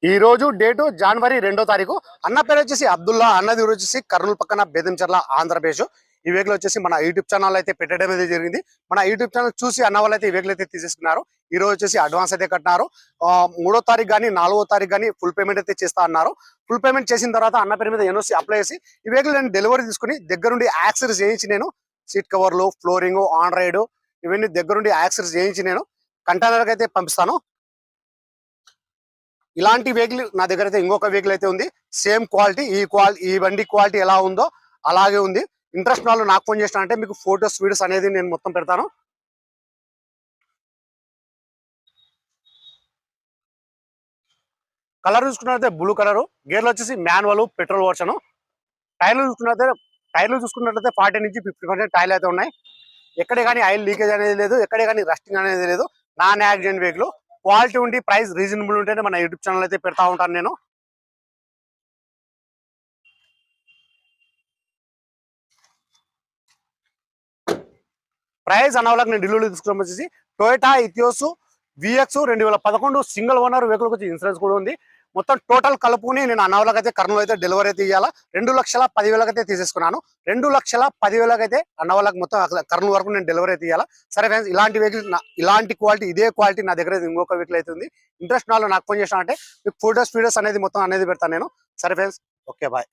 ఈ రోజు డేటు జనవరి 2వ తారీఖు. అన్న పేరు వచ్చేసి అబ్దుల్లా, అన్నది ఊరు వచ్చేసి కర్నూలు పక్కన బేదంచెర్ల, ఆంధ్రప్రదేశ్. ఈ వెహికల్ వచ్చేసి మన యూట్యూబ్ ఛానల్ అయితే పెట్టడం అయితే జరిగింది. మన యూట్యూబ్ ఛానల్ చూసి అన్న వాళ్ళు అయితే ఈ వెహికల్ అయితే తీసేసుకున్నారు. ఈ రోజు వచ్చేసి అడ్వాన్స్ అయితే కట్టినారు. 3వ తారీఖు కానీ 4వ తారీఖు కానీ ఫుల్ పేమెంట్ అయితే చేస్తా అన్నారు. ఫుల్ పేమెంట్ చేసిన తర్వాత అన్న పేరు మీద ఎన్ఓసి అప్లై చేసి ఈ వెహికల్ నేను డెలివరీ తీసుకుని దగ్గరుండి యాక్సెసరీస్ చేయించి నేను సీట్ కవర్లు, ఫ్లోరింగ్, ఆన్ రైడ్ ఇవన్నీ దగ్గరుండి యాక్సెసరీస్ చేయించి నేను కంటైనర్కి అయితే పంపిస్తాను. ఇలాంటి వెహికల్ నా దగ్గర అయితే ఇంకొక వెహికల్ అయితే ఉంది. సేమ్ క్వాలిటీ, ఈ బండి క్వాలిటీ ఎలా ఉందో అలాగే ఉంది. ఇంట్రెస్ట్ వాళ్ళు నాకు ఫోన్ చేసిన అంటే మీకు ఫోటోస్, వీడియోస్ అనేది నేను మొత్తం పెడతాను. కలర్ చూసుకున్నట్లయితే బ్లూ కలర్, గేర్లు వచ్చేసి మాన్యువల్ పెట్రోల్ వర్షన్. టైర్లు చూసుకున్నట్లయితే 40 నుంచి 50% టైర్లు అయితే ఉన్నాయి. ఎక్కడే కానీ ఆయిల్ లీకేజ్ అనేది లేదు, ఎక్కడే కానీ రస్టింగ్ అనేది లేదు. Non accident vehicle. క్వాలిటీ ఉండి ప్రైస్ రీజనబుల్ ఉంటేనే మన యూట్యూబ్ ఛానల్ అయితే పెడతా ఉంటాను నేను. ప్రైస్ అన్నవాళ్ళకి నేను ఢిల్లీలో తీసుకుని వచ్చేసి Toyota Etios vx 2011 single owner vehicle వచ్చి ఇన్సూరెన్స్ కూడా ఉంది. మొత్తం టోటల్ కలుపుకుని నేను అన్నవాళ్ళకి అయితే కర్నూలు అయితే డెలివరీ అయితే ఇవ్వాలా. 2,10,000 అయితే తీసేసుకున్నాను. 2,10,000 అయితే అన్నవాళ్ళకి మొత్తం కర్నూలు వరకు నేను డెలివరీ అయితే ఇవ్వాలా. సరే ఫ్రెండ్స్, ఇలాంటి వెహికల్, ఇలాంటి క్వాలిటీ, ఇదే క్వాలిటీ నా దగ్గర ఇంకొక వెహికల్ అయితే ఉంది. ఇంట్రెస్ట్ నాలో నాకు ఫోన్ చేసిన అంటే మీకు ఫోటోస్, వీడియోస్ అనేది మొత్తం అనేది పెడతాను నేను. సరే ఫ్రెండ్స్, ఓకే బాయ్.